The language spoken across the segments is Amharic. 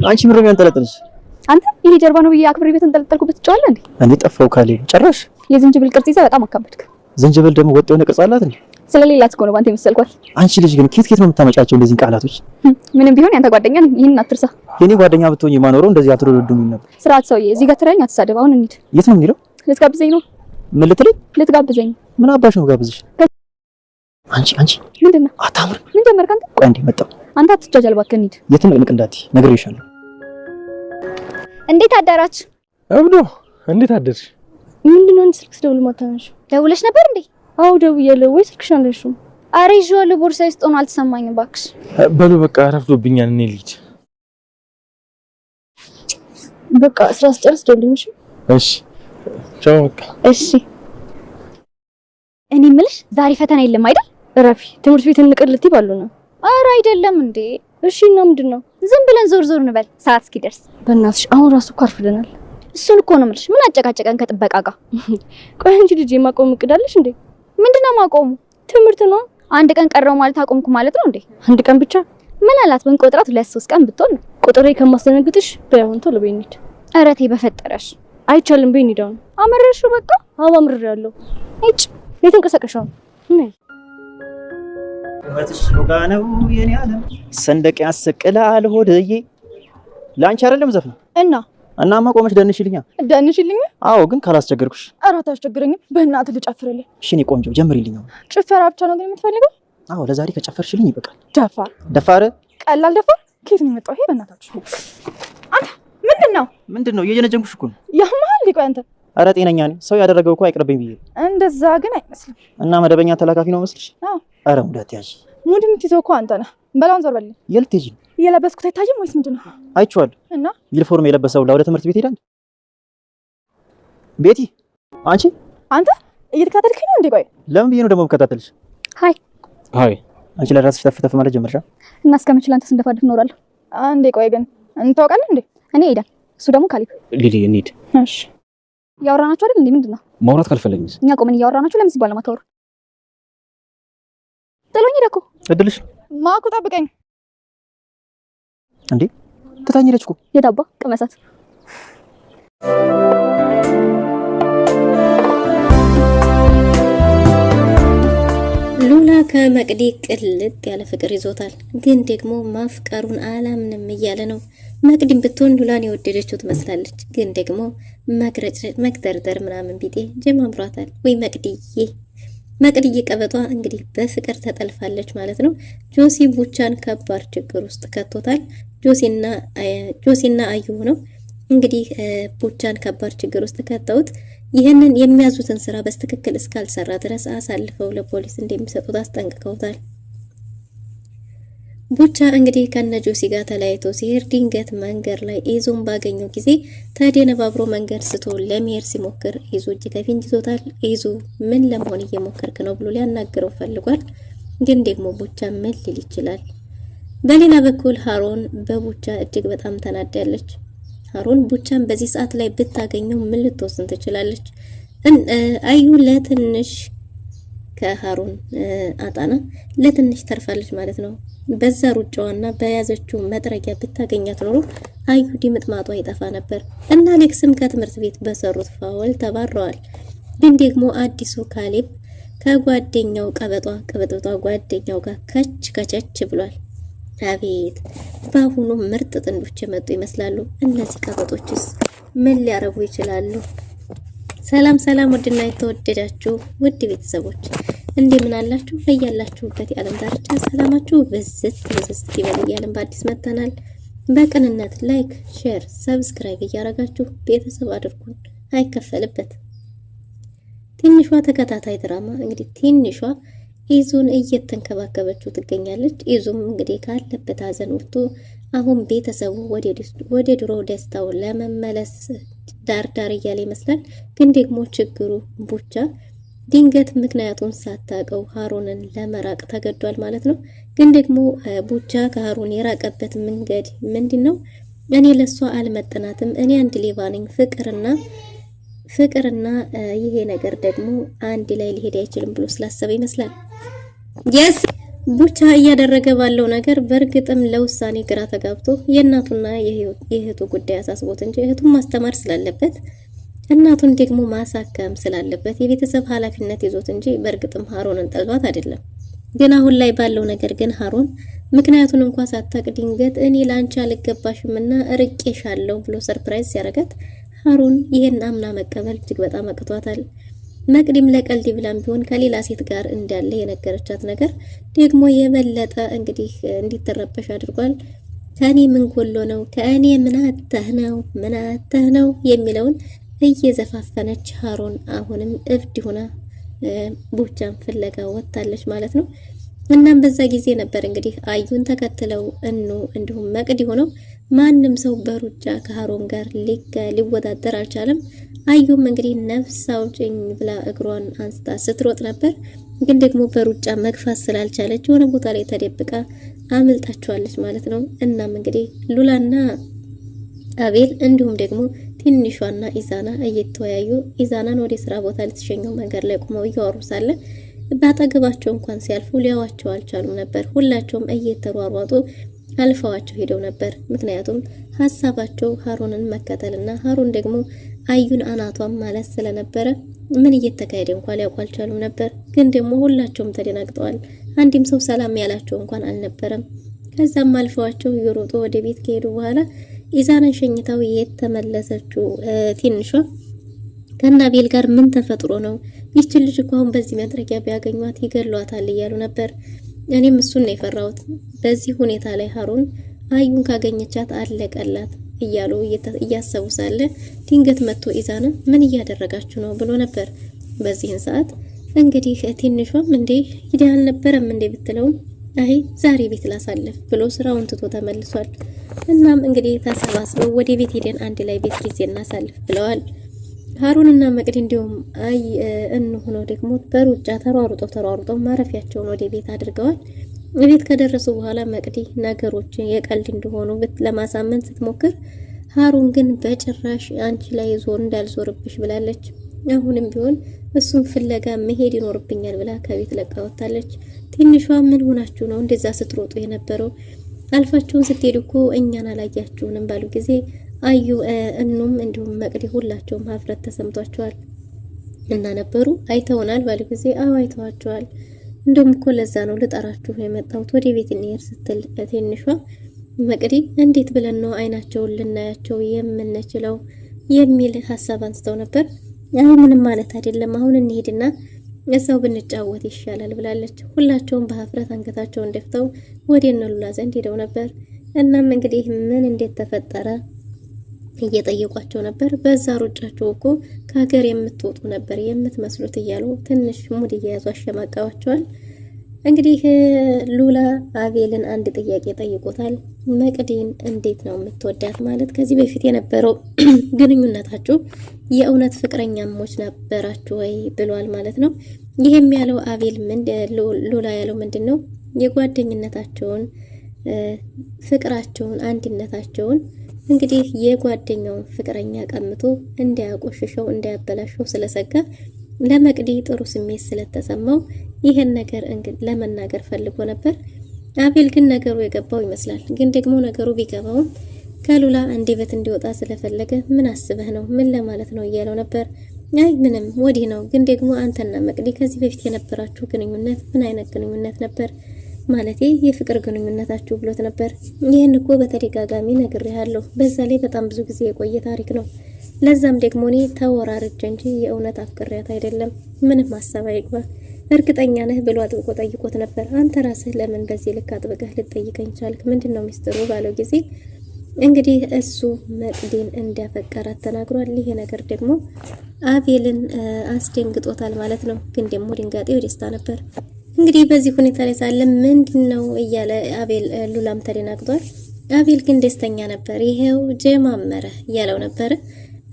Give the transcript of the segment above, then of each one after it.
አንቺ ምንም ያንጠለጥልሽ አንተ ይሄ ጀርባ ነው ብዬ አክብሬ ቤት እንጠለጠልኩበት ትጫዋለህ እንዴ? እኔ ጠፋው ካለ ጭራሽ የዝንጅብል ቅርጽ ይዘህ በጣም አካበድክ። ዝንጅብል ደግሞ ወጥ የሆነ ቅርጽ አላት እንዴ? ስለሌላት እኮ ነው ባንተ የመሰልኳት። አንቺ ልጅ ግን ኬት ነው የምታመጫቸው እንደዚህ ቃላቶች? ምንም ቢሆን ያንተ ጓደኛ ነኝ፣ ይሄን አትርሳ። የኔ ጓደኛ ብትሆኚ ማኖረው እንደዚህ አትወደዱኝ ነበር። ስርዓት ሰውዬ፣ እዚህ ጋር ትረኝ አትሳደብ። አሁን እንሂድ። የት ነው የምንሄደው? ልትጋብዘኝ ነው? ምን ልትለኝ? ልትጋብዘኝ። ምን አባሽ ነው ጋብዝሽ? አንቺ ምንድነው? አታምር። ምን ጀመርክ አንተ? ቆይ እንዴ መጣው። አንተ አትጃጃል እባክህ፣ እንሂድ። የትም ንቅንዳቲ ነግሬሻለሁ። እንዴት አዳራችሁ? አብዶ እንዴት አደርሽ? ምንድነው እንዴ ስልክስ ደውል ማታነሽ? ደውለሽ ነበር እንዴ? አው ደውያለሁ። ወይ ስልክሽ አለሽው? አሬ ጆል ቦርሳዬ ውስጥ ሆኖ አልተሰማኝም እባክሽ። በሉ በቃ ረፍዶብኛል። እኔ ልጅ በቃ ስራ ስጨርስ ደውልልኝ። እሺ ቻው በቃ እሺ። እኔ የምልሽ ዛሬ ፈተና የለም አይደል? እረፊ። ትምህርት ቤት እንቅልት ይባሉ ነው። አረ አይደለም እንዴ? እሺ እና ምንድነው? ዝም ብለን ዞር ዞር እንበል ሰዓት እስኪደርስ። በእናትሽ አሁን ራሱ እኮ አርፍደናል። እሱን እኮ ነው የምልሽ። ምን አጨቃጨቀን ከጥበቃ ጋር? ቆይ አንቺ ልጅ የማቆም እቅዳለሽ እንዴ? ምንድነው ማቆሙ? ትምህርት ነው። አንድ ቀን ቀረው ማለት አቆምኩ ማለት ነው እንዴ? አንድ ቀን ብቻ ምን አላት? ብንቆጥራት 2-3 ቀን ብትሆን ነው። ቁጥሬ ከማስደነግጥሽ በያውን ቶሎ በይ እንሂድ። ኧረ ተይ በፈጠረሽ። አይቻልም በይ እንሂድ። አሁን አመረርሽ? በቃ አዎ አምርሬያለሁ። እጭ የተንቀሳቀሻው ነይ። ወጥሽ ሎጋ ነው የኔ ዓለም ሰንደቅ ያሰቅላል ሆድዬ። ላንቺ አይደለም ዘፈን እናማ ቆመሽ ደንሽልኛ። አዎ ግን ካላስቸገርኩሽ። ኧረ አታስቸግረኝም። በእናትህ ልጨፍርልህ። እሺ እኔ ቆንጆ ጀምሪልኝ። ጭፈራ ብቻ ነው ግን የምትፈልገው? አዎ ለዛሬ ከጨፈርሽልኝ ይበቃል። ደፋር ቀላል ደፋር ከየት ነው የመጣው ይሄ? በእናታችሁ አንተ ምንድነው? እየጀነጀንኩሽ እኮ ነው። ያማል ሊቆይ አንተ። ኧረ ጤነኛ ነኝ። ሰው ያደረገው እኮ አይቅርብኝ ብዬ። እንደዛ ግን አይመስልም። እና መደበኛ ተላካፊ ነው መስልሽ? አዎ። ኧረ ሙዳት ያዥ። ሙድ የምትይዘው እኮ አንተ ነህ። በላውን ዞር በልልኝ። የት ልትሄጂ ነው? እየለበስኩት አይታይም ወይስ ምንድነው? አይቼዋለሁ። እና ዩኒፎርም የለበሰው ወደ ትምህርት ቤት ሄዳል። ቤቲ አንተ እየተከታተልከኝ ነው እንዴ? ቆይ ለምን ብዬ ነው ደግሞ የምከታተልሽ? ሃይ አንቺ ለራስሽ ተፍተፍ ማለት ጀመርሻ? እና እስከመችል አንተ ስንደፋድፍ እኖራለሁ። አንዴ ቆይ ግን እንታውቃለን እንዴ? እኔ ሄዳል፣ እሱ ደግሞ ካሊብ። ሊሊ እንሂድ። እሺ ያወራናችሁ አይደል እንዴ? ምንድነው ማውራት ካልፈለግንስ? እኛ ቆመን እያወራናችሁ ለምን ሲባል ማታወሩ? ጥሎኝ ሄደ እኮ። እድልሽ ማኩ ጠብቀኝ እንዴ። ትታኝ ሄደች እኮ። የዳባ ቀመሳት። ሉላ ከመቅዲ ቅልጥ ያለ ፍቅር ይዞታል። ግን ደግሞ ማፍቀሩን አላምንም እያለ ነው። መቅዲም ብትሆን ሉላን የወደደችው ትመስላለች። ግን ደግሞ መግረጭረጭ መግደርደር ምናምን ቢጤ ጀማምሯታል። ወይ መቅዲዬ ቀበጧ እንግዲህ በፍቅር ተጠልፋለች ማለት ነው። ጆሲ ቡቻን ከባድ ችግር ውስጥ ከቶታል። ጆሲና አዩ ነው እንግዲህ ቡቻን ከባድ ችግር ውስጥ ከተውት ይህንን የሚያዙትን ስራ በስትክክል እስካልሰራ ድረስ አሳልፈው ለፖሊስ እንደሚሰጡት አስጠንቅቀውታል። ቡቻ እንግዲህ ከነ ጆሲ ጋር ተለያይቶ ሲሄድ ድንገት መንገድ ላይ ኢዙን ባገኘው ጊዜ ተደነባብሮ መንገድ ስቶ ለመሄድ ሲሞክር ኢዙ እጅ ከፍንጅ ይዞታል። ኢዙ ምን ለመሆን እየሞከርክ ነው ብሎ ሊያናግረው ፈልጓል። ግን ደግሞ ቡቻ ምን ሊል ይችላል? በሌላ በኩል ሃሮን በቡቻ እጅግ በጣም ተናዳለች። ሃሮን ቡቻን በዚህ ሰዓት ላይ ብታገኘው ምን ልትወስን ትችላለች? አዩ ለትንሽ ከሃሮን አጣና ለትንሽ ተርፋለች ማለት ነው። በዛ ሩጫዋና በያዘችው መጥረጊያ ብታገኛት ኖሮ አዩ ድምጥማጧ ይጠፋ ነበር። እና አሌክስም ከትምህርት ቤት በሰሩት ፋውል ተባረዋል። ግን ደግሞ አዲሱ ካሌብ ከጓደኛው ቀበጧ ጓደኛው ጋር ከቸች ብሏል። አቤት በአሁኑ ምርጥ ጥንዶች የመጡ ይመስላሉ። እነዚህ ቀበጦችስ ምን ሊያረጉ ይችላሉ? ሰላም ውድና የተወደዳችሁ ውድ ቤተሰቦች እንደምን አላችሁ? በያላችሁበት የዓለም ዳርቻ ሰላማችሁ ብዝት ይበል እያልን በአዲስ መጥተናል። በቅንነት ላይክ፣ ሼር፣ ሰብስክራይብ እያረጋችሁ ቤተሰብ አድርጉን። አይከፈልበት። ትንሿ ተከታታይ ድራማ እንግዲህ ትንሿ ኢዙን እየተንከባከበችው ትገኛለች። ኢዙም እንግዲህ ካለበት ሀዘን ወጥቶ አሁን ቤተሰቡ ወደ ድሮ ደስታው ለመመለስ ዳር እያለ ይመስላል። ግን ደግሞ ችግሩ ቡቻ ድንገት ምክንያቱን ሳታውቀው ሃሮንን ለመራቅ ተገዷል ማለት ነው። ግን ደግሞ ቡቻ ከሃሮን የራቀበት መንገድ ምንድነው? እኔ ለሷ አልመጥናትም፣ እኔ አንድ ሌባ ነኝ፣ ፍቅርና ይሄ ነገር ደግሞ አንድ ላይ ሊሄድ አይችልም ብሎ ስላሰበ ይመስላል። ቡቻ እያደረገ ባለው ነገር በእርግጥም ለውሳኔ ግራ ተጋብቶ የእናቱና የእህቱ ጉዳይ አሳስቦት እንጂ እህቱን ማስተማር ስላለበት እናቱን ደግሞ ማሳከም ስላለበት የቤተሰብ ኃላፊነት ይዞት እንጂ በእርግጥም ሀሩንን ጠልቷት አይደለም። ግን አሁን ላይ ባለው ነገር ግን ሀሩን ምክንያቱን እንኳን ሳታቅ ድንገት እኔ ላንቺ አልገባሽምና ርቄሻለሁ ብሎ ሰርፕራይዝ ሲያረጋት ሀሩን ይሄን አምና መቀበል እጅግ በጣም አቅቷታል። መቅዲም ለቀልድ ብላም ቢሆን ከሌላ ሴት ጋር እንዳለ የነገረቻት ነገር ደግሞ የበለጠ እንግዲህ እንዲተረበሽ አድርጓል። ከኔ ምን ጎሎ ነው ከእኔ ምን አተህ ነው የሚለውን እየዘፋፈነች ሀሩን አሁንም እብድ ሆና ቡቻን ፍለጋ ወጣለች ማለት ነው። እናም በዛ ጊዜ ነበር እንግዲህ አዩን ተከትለው እንዲሁም መቅዲ ሆነው ማንም ሰው በሩጫ ከሀሩን ጋር ሊወዳደር አልቻለም። አዩም እንግዲህ ነፍስ አውጭኝ ብላ እግሯን አንስታ ስትሮጥ ነበር። ግን ደግሞ በሩጫ መግፋት ስላልቻለች የሆነ ቦታ ላይ ተደብቃ አምልጣቸዋለች ማለት ነው። እናም እንግዲህ ሉላና አቤል እንዲሁም ደግሞ ትንሿና ኢዛና እየተወያዩ ኢዛናን ወደ ስራ ቦታ ልትሸኘው መንገድ ላይ ቆመው እያወሩ ሳለ ባጠገባቸው እንኳን ሲያልፉ ሊያዋቸው አልቻሉም ነበር። ሁላቸውም እየተሯሯጡ አልፈዋቸው ሄደው ነበር። ምክንያቱም ሀሳባቸው ሀሩንን መከተልና ሀሩን ደግሞ አዩን አናቷን ማለት ስለነበረ ምን እየተካሄደ እንኳን ሊያውቁ አልቻሉም ነበር። ግን ደግሞ ሁላቸውም ተደናግጠዋል። አንድም ሰው ሰላም ያላቸው እንኳን አልነበረም። ከዛም አልፈዋቸው እየሮጡ ወደ ቤት ከሄዱ በኋላ ኢዛናን ሸኝታው የተመለሰችው ትንሿ ከናቤል ጋር ምን ተፈጥሮ ነው ይህች ልጅ እኮ አሁን በዚህ መድረጊያ ቢያገኟት ይገሏታል እያሉ ነበር። እኔም እሱን ነው የፈራሁት። በዚህ ሁኔታ ላይ ሀሩን አዩን ካገኘቻት አለቀላት እያሉ እያሰቡ ሳለ ድንገት መጥቶ ኢዛና ምን እያደረጋችሁ ነው ብሎ ነበር። በዚህን ሰዓት እንግዲህ ትንሿም እንዴ ሂድ አልነበረም እንዴ ብትለውም አይ ዛሬ ቤት ላሳልፍ ብሎ ስራውን ትቶ ተመልሷል። እናም እንግዲህ ተሰባስበው ወደ ቤት ሄደን አንድ ላይ ቤት ጊዜ እናሳልፍ ብለዋል። ሀሩንና መቅዲ እንዲሁም ሆነው ደግሞ በሩጫ ተሯሩጠው ማረፊያቸውን ወደ ቤት አድርገዋል። ቤት ከደረሱ በኋላ መቅዲ ነገሮችን የቀልድ እንደሆኑ ለማሳመን ስትሞክር ሀሩን ግን በጭራሽ አንቺ ላይ እንዳልዞርብሽ ብላለች። አሁንም ቢሆን እሱን ፍለጋ መሄድ ይኖርብኛል ብላ ከቤት ለቃ ወጣለች። ትንሿ ምን ሆናችሁ ነው እንደዛ ስትሮጡ የነበረው? አልፋችሁን ስትሄዱ እኮ እኛን አላያችሁንም ባሉ ጊዜ አዩ እንዲሁም መቅዲ ሁላቸውም ሀፍረት ተሰምቷቸዋል እና ነበሩ አይተውናል ባሉ ጊዜ አዎ አይተዋቸዋል። እንደውም እኮ ለዛ ነው ልጠራችሁ የመጣሁት ወደ ቤት እንሄድ ስትል ትንሿ መቅዲ እንዴት ብለን ነው አይናቸውን ልናያቸው የምንችለው የሚል ሀሳብ አንስተው ነበር። አይ ምንም ማለት አይደለም አሁን እንሄድና እዛው ብንጫወት ይሻላል ብላለች። ሁላቸውም በሀፍረት አንገታቸውን ደፍተው ወደ እነ ሉላ ዘንድ ሄደው ነበር። እናም እንግዲህ ምን እንዴት ተፈጠረ እየጠየቋቸው ነበር። በዛ ሩጫቸው እኮ ከሀገር የምትወጡ ነበር የምትመስሉት እያሉ ትንሽ ሙድ እየያዙ አሸማቀዋቸዋል። እንግዲህ ሉላ አቤልን አንድ ጥያቄ ጠይቆታል። መቅዲን እንዴት ነው የምትወዳት? ማለት ከዚህ በፊት የነበረው ግንኙነታችሁ የእውነት ፍቅረኛሞች ነበራችሁ ወይ ብሏል ማለት ነው። ይሄም ያለው አቤል ሉላ ያለው ምንድነው የጓደኝነታቸውን ፍቅራቸውን አንድነታቸውን እንግዲህ የጓደኛውን ፍቅረኛ ቀምቶ እንዳያቆሽሸው እንዳያበላሸው ስለሰጋ ለመቅዲ ጥሩ ስሜት ስለተሰማው ይሄን ነገር ለመናገር ፈልጎ ነበር። አቤል ግን ነገሩ የገባው ይመስላል። ግን ደግሞ ነገሩ ቢገባውም ከሉላ አንደበት እንዲወጣ ስለፈለገ ምን አስበህ ነው ምን ለማለት ነው እያለው ነበር። አይ ምንም ወዲህ ነው። ግን ደግሞ አንተና መቅዲ ከዚህ በፊት የነበራችሁ ግንኙነት ምን አይነት ግንኙነት ነበር? ማለቴ የፍቅር ግንኙነታችሁ ብሎት ነበር። ይሄን እኮ በተደጋጋሚ ነግሬሃለሁ። በዛ ላይ በጣም ብዙ ጊዜ የቆየ ታሪክ ነው። ለዛም ደግሞ እኔ ተወራርጄ እንጂ የእውነት አፍቅሬያት አይደለም። ምንም ሀሳብ አይግባ። እርግጠኛ ነህ ብሎ አጥብቆ ጠይቆት ነበር። አንተ ራስህ ለምን በዚህ ልክ አጥብቀህ ልትጠይቀኝ ቻልክ? ምንድነው ሚስጥሩ ባለው ጊዜ እንግዲህ እሱ መቅዲን እንዳፈቀራት ተናግሯል። ይሄ ነገር ደግሞ አቤልን አስደንግጦታል ማለት ነው። ግን ደግሞ ድንጋጤው ደስታ ነበር። እንግዲህ በዚህ ሁኔታ ላይ ሳለ ምንድነው እያለ አቤል ሉላም ተደናግጧል። አቤል ግን ደስተኛ ነበር። ይሄው ጀማመረ እያለው ነበር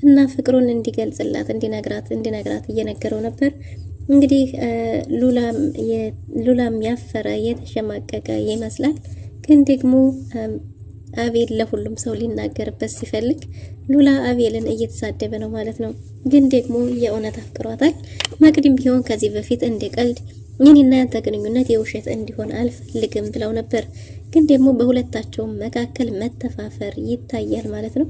እና ፍቅሩን እንዲገልጽላት እንዲነግራት እየነገረው ነበር። እንግዲህ ሉላም ያፈረ የተሸማቀቀ ይመስላል። ግን ደግሞ አቤል ለሁሉም ሰው ሊናገርበት ሲፈልግ ሉላ አቤልን እየተሳደበ ነው ማለት ነው። ግን ደግሞ የእውነት አፍቅሯታል። መቅዲም ቢሆን ከዚህ በፊት እንደ ቀልድ የኔና ያንተ ግንኙነት የውሸት እንዲሆን አልፈልግም ብለው ነበር። ግን ደግሞ በሁለታቸው መካከል መተፋፈር ይታያል ማለት ነው።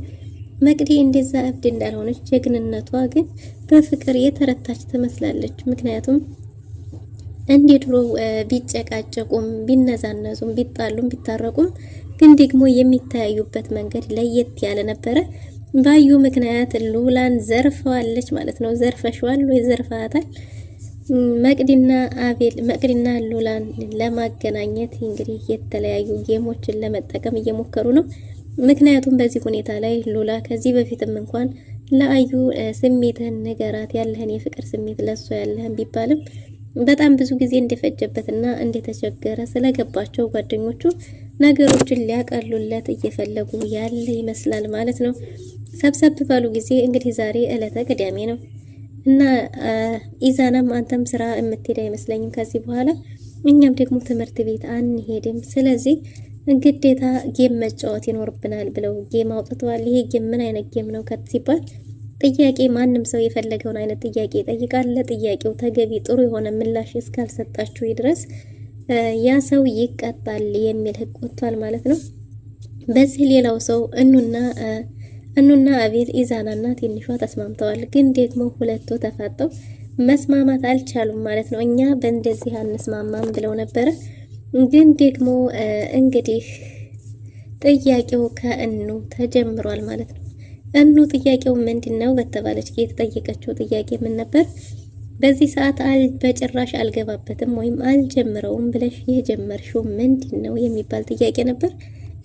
መቅዲ እንደዛ እብድ እንዳልሆነች ጀግንነቷ ግን በፍቅር የተረታች ትመስላለች። ምክንያቱም እንደ ድሮ ቢጨቃጨቁም ቢነዛነዙም ቢጣሉም ቢታረቁም ግን ደግሞ የሚተያዩበት መንገድ ለየት ያለ ነበረ። ባዩ ምክንያት ሉላን ዘርፈዋለች ማለት ነው። ዘርፈሽዋል ወይ ዘርፋታል። መቅዲና ሉላን ለማገናኘት እንግዲህ የተለያዩ ጌሞችን ለመጠቀም እየሞከሩ ነው። ምክንያቱም በዚህ ሁኔታ ላይ ሉላ ከዚህ በፊትም እንኳን ለአዩ ስሜትህን ንገራት፣ ያለህን የፍቅር ስሜት ለሷ ያለህን ቢባልም በጣም ብዙ ጊዜ እንደፈጀበትና እንደተቸገረ ስለገባቸው ጓደኞቹ ነገሮችን ሊያቀሉለት እየፈለጉ ያለ ይመስላል ማለት ነው። ሰብሰብ ባሉ ጊዜ እንግዲህ ዛሬ ዕለተ ቅዳሜ ነው እና ኢዛናም አንተም ስራ የምትሄድ አይመስለኝም ከዚህ በኋላ እኛም ደግሞ ትምህርት ቤት አንሄድም፣ ስለዚህ ግዴታ ጌም መጫወት ይኖርብናል ብለው ጌም አውጥተዋል። ይሄ ጌም ምን አይነት ጌም ነው ሲባል ጥያቄ፣ ማንም ሰው የፈለገውን አይነት ጥያቄ ይጠይቃል። ለጥያቄው ተገቢ ጥሩ የሆነ ምላሽ እስካልሰጣችሁ ድረስ ያ ሰው ይቀጣል የሚል ህግ ወጥቷል ማለት ነው። በዚህ ሌላው ሰው እኑና አቤል ኢዛናና ትንሿ ተስማምተዋል። ግን ደግሞ ሁለቱ ተፋጠው መስማማት አልቻሉም ማለት ነው። እኛ በእንደዚህ አንስማማም ብለው ነበረ። ግን ደግሞ እንግዲህ ጥያቄው ከእኑ ተጀምሯል ማለት ነው። እኑ ጥያቄው ምንድነው በተባለች የተጠየቀችው ጥያቄ ምን ነበር? በዚህ ሰዓት በጭራሽ አልገባበትም ወይም አልጀምረውም ብለሽ የጀመርሽው ምንድነው የሚባል ጥያቄ ነበር።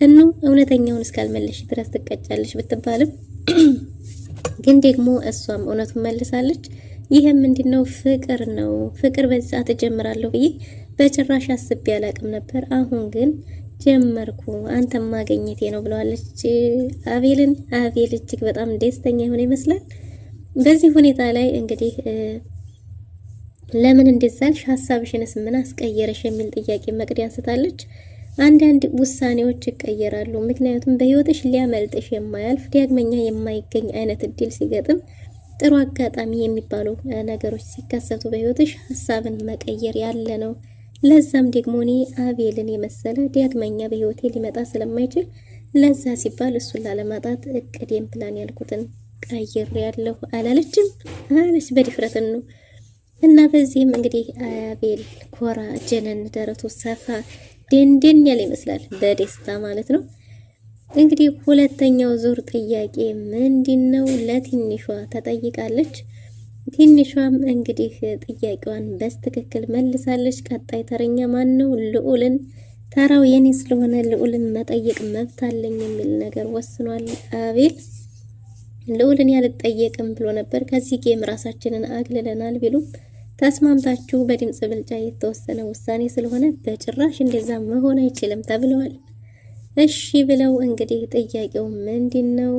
እኑ እውነተኛውን እስካልመለሽ ድረስ ትቀጫለሽ ብትባልም ግን ደግሞ እሷም እውነቱን መልሳለች። ይሄ ምንድነው? ፍቅር ነው። ፍቅር በዚህ ሰዓት እጀምራለሁ ብዬ በጭራሽ አስቤ አላቅም ነበር። አሁን ግን ጀመርኩ፣ አንተም ማግኘቴ ነው ብለዋለች አቤልን። አቤል እጅግ በጣም ደስተኛ የሆነ ይመስላል። በዚህ ሁኔታ ላይ እንግዲህ ለምን እንደዛልሽ፣ ሐሳብሽንስ ምን አስቀየረሽ የሚል ጥያቄ መቅዲ አንስታለች። አንዳንድ ውሳኔዎች ይቀየራሉ። ምክንያቱም በህይወትሽ ሊያመልጥሽ የማያልፍ ዳግመኛ የማይገኝ አይነት እድል ሲገጥም፣ ጥሩ አጋጣሚ የሚባሉ ነገሮች ሲከሰቱ በህይወትሽ ሐሳብን መቀየር ያለ ነው። ለዛም ደግሞ እኔ አቤልን የመሰለ ዳግመኛ በህይወቴ ሊመጣ ስለማይችል ለዛ ሲባል እሱን ላለማጣት እቅዴን ፕላን ያልኩትን ቀይር ያለሁ አላለችም አለች በድፍረት ነው። እና በዚህም እንግዲህ አቤል ኮራ ጀነን ደረቱ ሰፋ ደንደን ያለ ይመስላል በደስታ ማለት ነው። እንግዲህ ሁለተኛው ዙር ጥያቄ ምንድነው? ለትንሿ ተጠይቃለች። ትንሿም እንግዲህ ጥያቄዋን በስትክክል መልሳለች። ቀጣይ ተረኛ ማን ነው? ልዑልን። ተራው የኔ ስለሆነ ልዑልን መጠየቅ መብት አለኝ የሚል ነገር ወስኗል አቤል። ልዑልን ያልጠየቅም ብሎ ነበር። ከዚህ ጌም ራሳችንን አግልለናል ቢሉም ተስማምታችሁ በድምጽ ብልጫ የተወሰነ ውሳኔ ስለሆነ በጭራሽ እንደዛ መሆን አይችልም ተብለዋል። እሺ ብለው እንግዲህ ጥያቄው ምንድነው?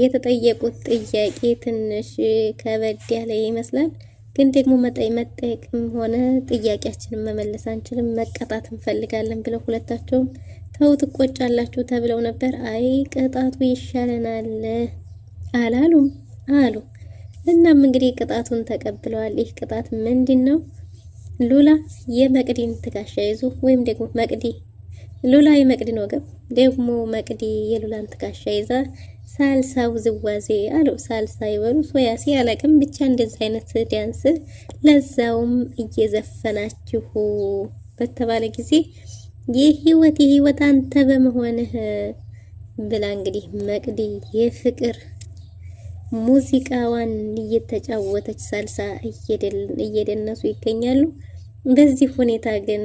የተጠየቁት ጥያቄ ትንሽ ከበድ ያለ ይመስላል። ግን ደግሞ መጠየቅም ሆነ ጥያቄያችንን መመለስ አንችልም፣ መቀጣት እንፈልጋለን ብለው ሁለታቸውም ተው ትቆጫላችሁ ተብለው ነበር። አይ ቅጣቱ ይሻለናል አላሉም አሉ። እናም እንግዲህ ቅጣቱን ተቀብለዋል። ይህ ቅጣት ምንድነው? ሉላ የመቅዲን ትከሻ ይዞ ወይም ደግሞ ሉላ የመቅዲን ወገብ ደግሞ መቅዲ የሉላን ትከሻ ይዛ ሳልሳው ዝዋዜ አሉ። ሳልሳ ይበሉ ሶያሲ አላቅም፣ ብቻ እንደዚህ አይነት ዳንስ ለዛውም እየዘፈናችሁ በተባለ ጊዜ የህይወት አንተ በመሆንህ ብላ እንግዲህ መቅዲ የፍቅር ሙዚቃዋን እየተጫወተች ሳልሳ እየደነሱ ይገኛሉ። በዚህ ሁኔታ ግን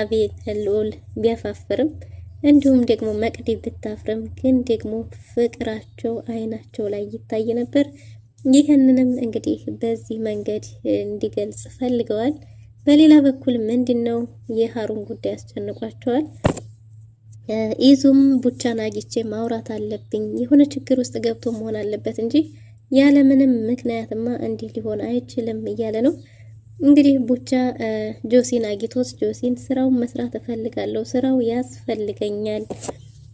አቤል ልዑል ቢያፋፍርም እንዲሁም ደግሞ መቅዲ ብታፍርም ግን ደግሞ ፍቅራቸው አይናቸው ላይ ይታይ ነበር። ይህንንም እንግዲህ በዚህ መንገድ እንዲገልጽ ፈልገዋል። በሌላ በኩል ምንድነው የሃሩን ጉዳይ አስጨንቋቸዋል። ኢዙም ቡቻን አግኝቼ ማውራት አለብኝ፣ የሆነ ችግር ውስጥ ገብቶ መሆን አለበት እንጂ ያለምንም ምክንያትማ እንዲህ ሊሆን አይችልም እያለ ነው። እንግዲህ ቡቻ ጆሲን አግኝቶት ጆሲን ስራውን መስራት እፈልጋለሁ፣ ስራው ያስፈልገኛል፣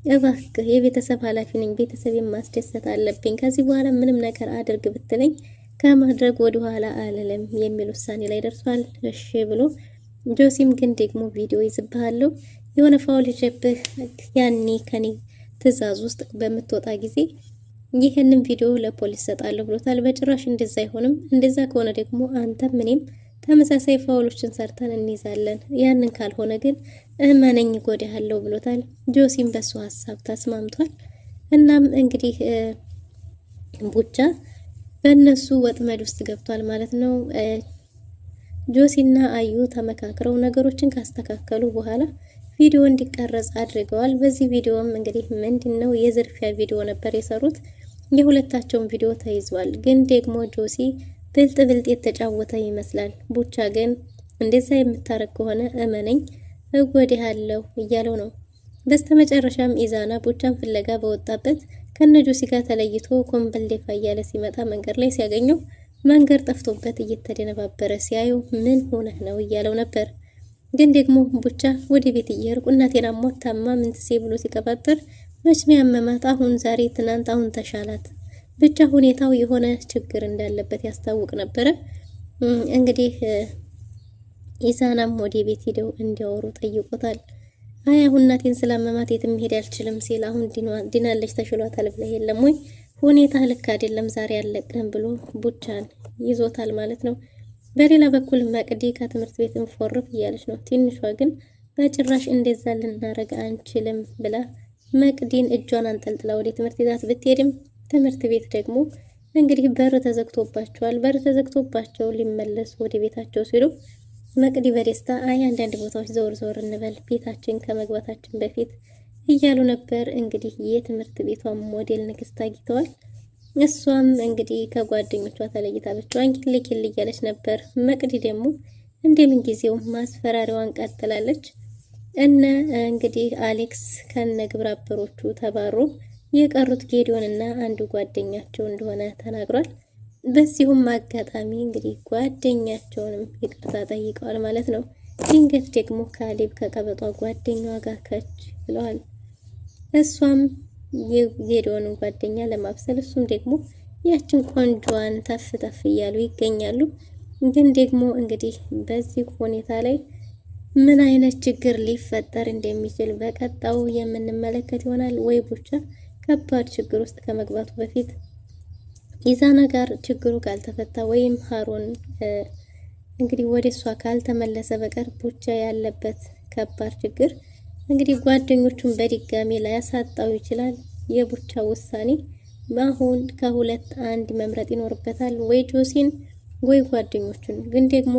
እባክህ የቤተሰብ ኃላፊ ነኝ፣ ቤተሰቤን ማስደሰት አለብኝ፣ ከዚህ በኋላ ምንም ነገር አድርግ ብትለኝ ከማድረግ ወደ ኋላ አልልም የሚል ውሳኔ ላይ ደርሷል። እሺ ብሎ ጆሲም ግን ደግሞ ቪዲዮ ይዝብሃለሁ የሆነ ፋውል ይጀብህ ያኔ ከኔ ትዕዛዝ ውስጥ በምትወጣ ጊዜ ይህንን ቪዲዮ ለፖሊስ ሰጣለሁ ብሎታል። በጭራሽ እንደዛ አይሆንም። እንደዛ ከሆነ ደግሞ አንተም እኔም ተመሳሳይ ፋውሎችን ሰርተን እንይዛለን። ያንን ካልሆነ ግን እመነኝ ጎዳሃለሁ ብሎታል። ጆሲም በሱ ሀሳብ ተስማምቷል። እናም እንግዲህ ቡቻ በእነሱ ወጥመድ ውስጥ ገብቷል ማለት ነው። ጆሲና አዩ ተመካክረው ነገሮችን ካስተካከሉ በኋላ ቪዲዮ እንዲቀረጽ አድርገዋል። በዚህ ቪዲዮም እንግዲህ ምንድነው የዝርፊያ ቪዲዮ ነበር የሰሩት። የሁለታቸውን ቪዲዮ ተይዟል። ግን ደግሞ ጆሲ ብልጥ የተጫወተ ይመስላል። ቡቻ ግን እንደዛ የምታረግ ከሆነ እመነኝ እጎዳሃለሁ እያለው ነው። በስተመጨረሻም ኢዛና ቡቻን ፍለጋ በወጣበት ከነጆሲ ጋር ተለይቶ ኮምበልዴፋ እያለ ሲመጣ መንገድ ላይ ሲያገኘው መንገድ ጠፍቶበት እየተደነባበረ ሲያዩ ምን ሆነህ ነው እያለው ነበር። ግን ደግሞ ቡቻ ወደ ቤት እየሄድኩ እናቴን አሟት ታማ ምን ትሴ ብሎ ሲቀባጥር መች ነው ያመማት? አሁን ዛሬ ትናንት አሁን ተሻላት። ብቻ ሁኔታው የሆነ ችግር እንዳለበት ያስታውቅ ነበረ። እንግዲህ ኢዛናም ወደ ቤት ሄደው እንዲያወሩ ጠይቆታል። አይ አሁን እናቴን ስላመማት የትም መሄድ አልችልም ሲል አሁን ዲናለች ተሽሏታል ብለህ የለም ወይ? ሁኔታ ልክ አይደለም ዛሬ አለቅህም ብሎ ቡቻን ይዞታል ማለት ነው። በሌላ በኩል መቅዲ ከትምህርት ቤት እንፎርፍ እያለች ነው። ትንሿ ግን በጭራሽ እንደዛ ልናረግ አንችልም ብላ መቅዲን እጇን አንጠልጥላ ወደ ትምህርት ቤት ብትሄድም ትምህርት ቤት ደግሞ እንግዲህ በር ተዘግቶባቸዋል። በር ተዘግቶባቸው ሊመለሱ ወደ ቤታቸው ሲሉ መቅዲ በደስታ አይ አንዳንድ ቦታዎች ዘወር እንበል ቤታችን ከመግባታችን በፊት እያሉ ነበር። እንግዲህ የትምህርት ቤቷ ሞዴል ንግስት አግኝተዋል። እሷም እንግዲህ ከጓደኞቿ ተለይታ ብቻዋን ኪል እያለች ነበር። መቅዲ ደግሞ እንደምን ጊዜው ማስፈራሪዋን ቀጥላለች። እንግዲህ አሌክስ ከነ ግብረ አበሮቹ ተባሮ የቀሩት ጌዲዮንና አንዱ ጓደኛቸው እንደሆነ ተናግሯል። በዚሁም አጋጣሚ እንግዲህ ጓደኛቸውንም ይቅርታ ጠይቀዋል ማለት ነው። ድንገት ደግሞ ካሌብ ከቀበጧ ጓደኛዋ ጋር ከች ብለዋል። እሷም የጌዲዮንን ጓደኛ ለማብሰል እሱም ደግሞ ያችን ቆንጆዋን ተፍ እያሉ ይገኛሉ። ግን ደግሞ እንግዲህ በዚህ ሁኔታ ላይ ምን አይነት ችግር ሊፈጠር እንደሚችል በቀጣው የምንመለከት ይሆናል። ወይ ቡቻ ከባድ ችግር ውስጥ ከመግባቱ በፊት ኢዛና ጋር ችግሩ ካልተፈታ ወይም ሃሩን እንግዲህ ወደ እሷ ካልተመለሰ በቀር ቡቻ ያለበት ከባድ ችግር እንግዲህ ጓደኞቹን በድጋሚ ላይ ያሳጣው ይችላል። የቡቻ ውሳኔ አሁን ከሁለት አንድ መምረጥ ይኖርበታል፣ ወይ ጆሲን ወይ ጓደኞቹን። ግን ደግሞ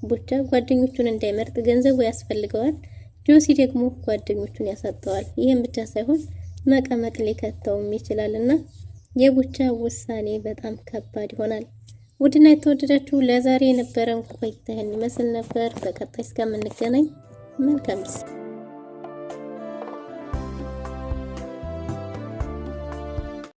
ቡቻ ጓደኞቹን እንዳይመርጥ ገንዘቡ ያስፈልገዋል። ጆሲ ደግሞ ጓደኞቹን ያሳጣዋል። ይህም ብቻ ሳይሆን መቀመቅ ሊከተውም ይችላልና የቡቻ ውሳኔ በጣም ከባድ ይሆናል። ውድና የተወደዳችሁ ለዛሬ የነበረን ቆይታ ይመስል ነበር። በቀጣይ እስከምንገናኝ መልካም ጊዜ